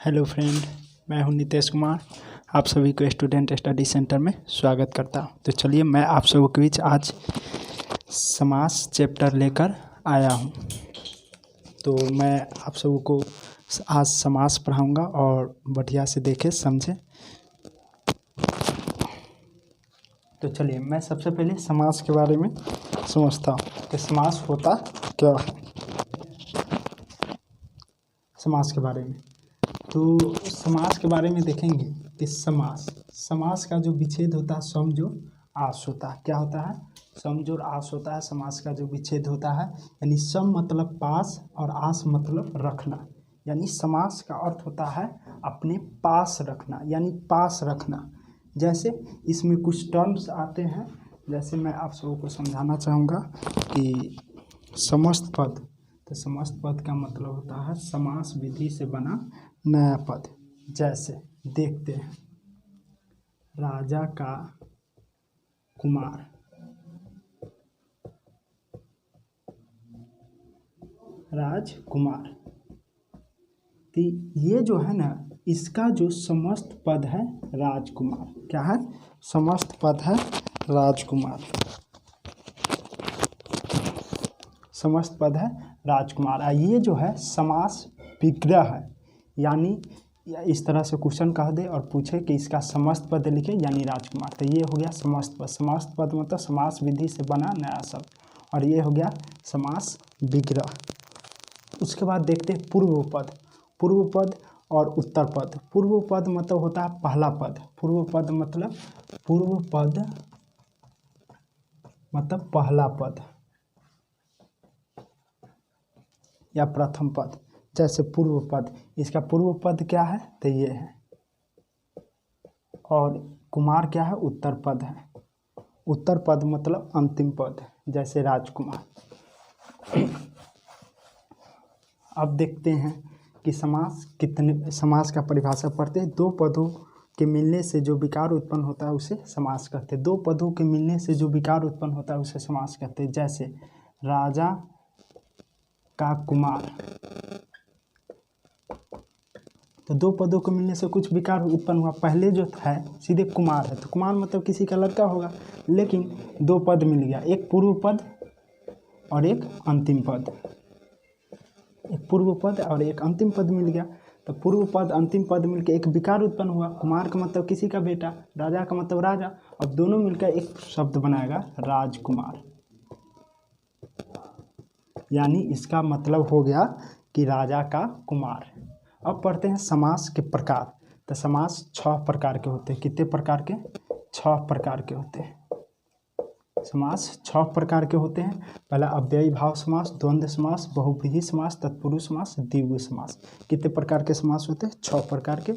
Hello friend, मैं हूं नितेश कुमार। आप सभी को स्टूडेंट स्टडी सेंटर में स्वागत करता हूं। तो चलिए मैं आप सबों के बीच आज समास चैप्टर लेकर आया हूं। तो मैं आप सबों को आज समास पढ़ाऊंगा और बढ़िया से देखें समझें। तो चलिए मैं सबसे पहले समास के बारे में समझता हूं कि समास होता क्या है। समास के बारे में तो समास के बारे में देखेंगे कि समास का जो विच्छेद होता है सम जोड़ आस होता है। क्या होता है? सम जोड़ आस होता है। समास का जो विच्छेद होता है यानी सम मतलब पास और आस मतलब रखना, यानी समास का अर्थ होता है अपने पास रखना, यानी पास रखना। जैसे इसमें कुछ टर्म्स आते हैं, जैसे मैं आप सबों को समझाना चाहूँगा कि समस्त पद। तो समस्त पद का मतलब होता है समास विधि से बना नया पद। जैसे देखते हैं, राजा का कुमार, राजकुमार। तो ये जो है ना, इसका जो समस्त पद है राजकुमार। क्या है? समस्त पद है राजकुमार। समस्त पद है राजकुमार। ये जो है समास विग्रह है, यानी इस तरह से क्वेश्चन कह दे और पूछे कि इसका समस्त पद लिखे यानी राजकुमार, तो ये हो गया समस्त पद। समस्त पद मतलब समास विधि से बना नया शब्द, और ये हो गया समास विग्रह। उसके बाद देखते हैं पूर्व पद। पूर्व पद और उत्तर पद। पूर्व पद मतलब होता है पहला पद। पूर्व पद मतलब पहला पद या प्रथम पद। जैसे पूर्व पद, इसका पूर्व पद क्या है? तो ये है। और कुमार क्या है? उत्तर पद है। उत्तर पद मतलब अंतिम पद, जैसे राजकुमार। अब देखते हैं कि समास का परिभाषा पढ़ते हैं। दो पदों के मिलने से जो विकार उत्पन्न होता है उसे समास कहते हैं। दो पदों के मिलने से जो विकार उत्पन्न होता है उसे समास कहते हैं। जैसे राजा का कुमार, तो दो पदों को मिलने से कुछ विकार उत्पन्न हुआ। पहले जो है सीधे कुमार है, तो कुमार मतलब किसी का लड़का होगा, लेकिन दो पद मिल गया, एक पूर्व पद और एक अंतिम पद। एक पूर्व पद और एक अंतिम पद मिल गया, तो पूर्व पद अंतिम पद मिलकर एक विकार उत्पन्न हुआ। कुमार का मतलब किसी का बेटा, राजा का मतलब राजा, अब दोनों मिलकर एक शब्द बनाएगा राजकुमार। यानी इसका मतलब हो गया कि राजा का कुमार। अब पढ़ते हैं समास के प्रकार। तो समास 6 प्रकार के होते हैं। कितने प्रकार के? 6 प्रकार के होते हैं। समास 6 प्रकार के होते हैं। पहला अव्ययी भाव समास, द्वंद्व समास, बहुव्रीहि समास, तत्पुरुष समास, द्विगु समास। कितने प्रकार के समास होते हैं? 6 प्रकार के।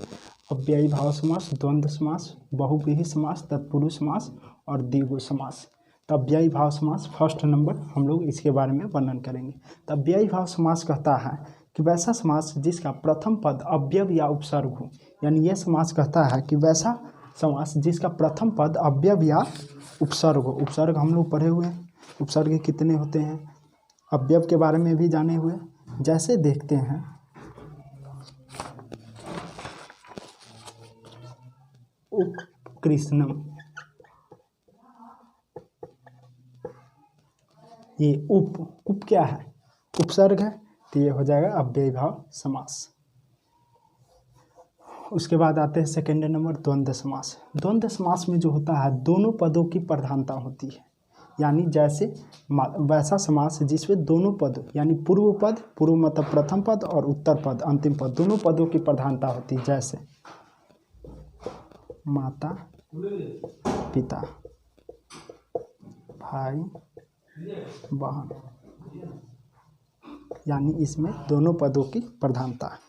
अव्ययी भाव समास, द्वंद्व समास, बहुव्रीहि समास, तत्पुरुष समास और द्विगु समास। तो अव्ययी भाव समास फर्स्ट नंबर हम लोग इसके बारे में वर्णन करेंगे। तो अव्ययी भाव समास कहता है कि वैसा समास जिसका प्रथम पद अव्यय या उपसर्ग हो, यानी यह समास कहता है कि वैसा समास जिसका प्रथम पद अव्यय या उपसर्ग हो। उपसर्ग हम लोग पढ़े हुए हैं, उपसर्ग कितने होते हैं, अव्यय के बारे में भी जाने हुए। जैसे देखते हैं, उपकृष्णम, ये उप क्या है? उपसर्ग है, तो ये हो जाएगा अव्ययी भाव समास। उसके बाद आते हैं सेकेंड नंबर द्वंद्व समास। द्वंद्व समास में जो होता है दोनों पदों की प्रधानता होती है, यानी जैसे वैसा समास जिसमें दोनों पद यानी पूर्व पद, पूर्व मतलब प्रथम पद, और उत्तर पद अंतिम पद, दोनों पदों की प्रधानता होती है। जैसे माता पिता, भाई बहन, यानी इसमें दोनों पदों की प्रधानता है।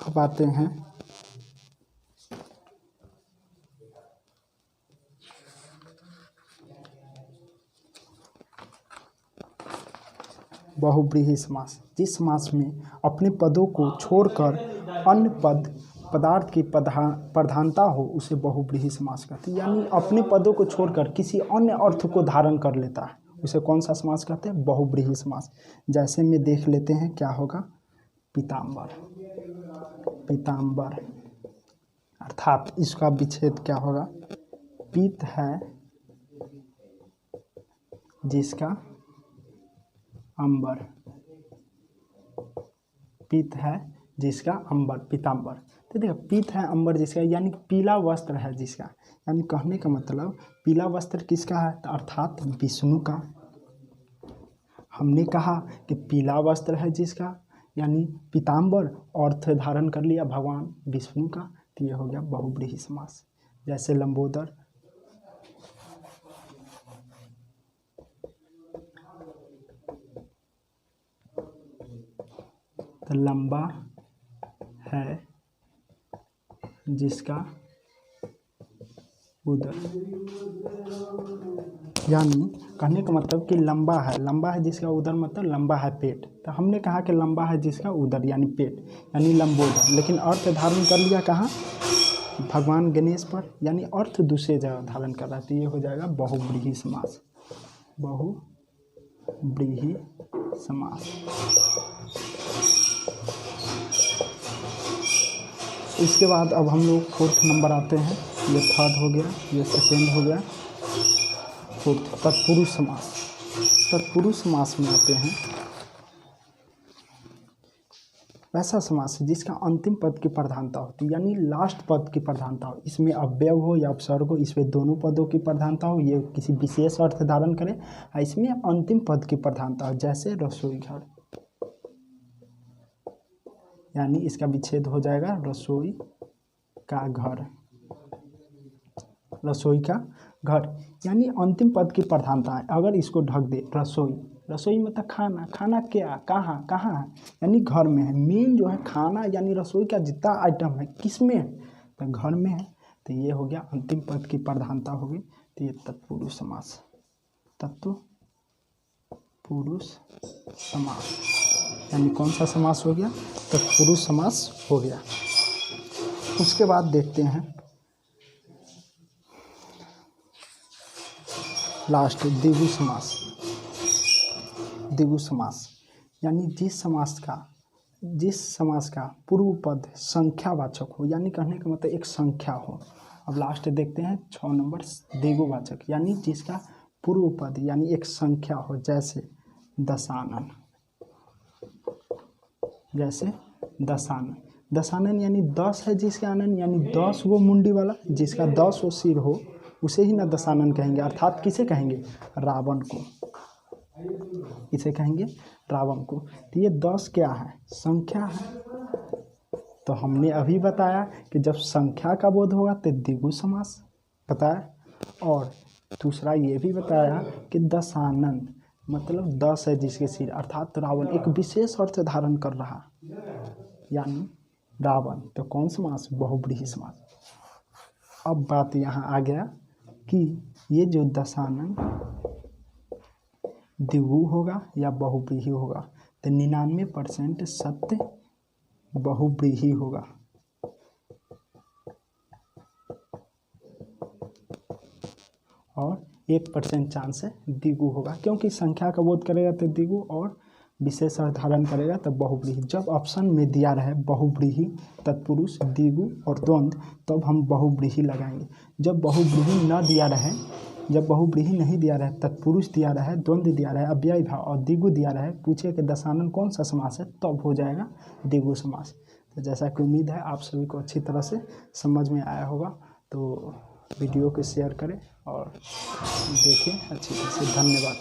अब आते हैं बहुव्रीहि समास। जिस समास में अपने पदों को छोड़कर अन्य पदार्थ की प्रधानता हो उसे बहुव्रीहि समास कहते हैं। यानी अपने पदों को छोड़कर किसी अन्य अर्थ को धारण कर लेता है, उसे कौन सा समास कहते हैं? बहुव्रीहि समास। जैसे में देख लेते हैं क्या होगा, पीताम्बर। पीताम्बर अर्थात इसका विच्छेद क्या होगा? पीत है जिसका अंबर, पीत है जिसका अंबर, पीताम्बर। तो देखो पीत है अंबर जिसका, यानी पीला वस्त्र है जिसका, यानी कहने का मतलब पीला वस्त्र किसका है? तो अर्थात विष्णु का। हमने कहा कि पीला वस्त्र है जिसका, यानी पीताम्बर, अर्थ धारण कर लिया भगवान विष्णु का, तो ये हो गया बहुव्रीहि समास। जैसे लंबोदर, तो लंबा है जिसका उदर, यानी कहने का मतलब कि लंबा है जिसका उदर, मतलब लंबा है पेट। तो हमने कहा कि लंबा है जिसका उदर यानी पेट, यानी लंबोदर, लेकिन अर्थ धारण कर लिया कहाँ? भगवान गणेश पर, यानी अर्थ दूसरे जगह धारण कर रहा है। तो ये हो जाएगा बहुव्रीहि समास। बहुव्रीहि समास। इसके बाद अब हम लोग फोर्थ नंबर आते हैं। ये थर्ड हो गया, ये सेकेंड हो गया, फोर्थ तत्पुरुष समास। तत्पुरुष समास में आते हैं वैसा समास जिसका अंतिम पद की प्रधानता होती है, यानी लास्ट पद की प्रधानता हो। इसमें अव्यय हो या उपसर्ग हो, इसमें दोनों पदों की प्रधानता हो, ये किसी विशेष अर्थ धारण करे, इसमें अंतिम पद की प्रधानता हो। जैसे रसोई घर, यानी इसका विच्छेद हो जाएगा रसोई का घर। रसोई का घर यानी अंतिम पद की प्रधानता है। अगर इसको ढक दे रसोई, रसोई मतलब खाना, खाना क्या, कहाँ कहाँ है, यानी घर में है। मेन जो है खाना, यानी रसोई का जितना आइटम है किस में है? तो घर में है। तो ये हो गया अंतिम पद की प्रधानता हो गई। तो ये तत्पुरुष समास, तत्पुरुष समास, यानी कौन सा समास हो गया? तत्पुरुष समास हो गया। उसके बाद देखते हैं लास्ट द्विगु समास। द्विगु समास यानी जिस समास का पूर्व पद संख्यावाचक हो, यानी कहने का मतलब एक संख्या हो। अब लास्ट देखते हैं 6 नंबर द्विगुवाचक, यानी जिसका पूर्व पद यानी एक संख्या हो। जैसे दशानन, जैसे दशानन। दशानन यानी 10 है जिसका आनन, यानी 10 वो मुंडी वाला, जिसका 10 वो सिर हो, उसे ही ना दशानन कहेंगे। अर्थात किसे कहेंगे? रावण को। इसे कहेंगे रावण को। तो ये 10 क्या है? संख्या है। तो हमने अभी बताया कि जब संख्या का बोध होगा तो द्विगु समास बताया, और दूसरा ये भी बताया कि दशानन मतलब 10 है जिसके सिर, अर्थात रावण एक विशेष अर्थ धारण कर रहा, यानी रावण। तो कौन समास? बहुव्रीहि समास। अब बात यहाँ आ गया कि ये जो दशानन द्विगु होगा या बहुव्रीहि होगा। तो 99% सत्य बहुव्रीहि होगा, और 1% चांस है द्विगु होगा, क्योंकि संख्या का बोध करेगा तो द्विगु, और विशेष अर्थ धारण करेगा तो बहुव्रीहि। जब ऑप्शन में दिया रहे बहुव्रीहि, तत्पुरुष, द्विगु और द्वंद्व, तब हम बहुव्रीहि लगाएंगे। जब बहुव्रीहि न दिया रहे, जब बहुव्रीहि नहीं दिया रहे, तत्पुरुष दिया रहे, द्वंद्व दिया रहे, अव्यय भाव और द्विगु दिया रहे, पूछे कि दशानन कौन सा समास है, तब हो जाएगा द्विगु समास। तो जैसा कि उम्मीद है आप सभी को अच्छी तरह से समझ में आया होगा। तो वीडियो को शेयर करें और देखें अच्छी तरह से। धन्यवाद।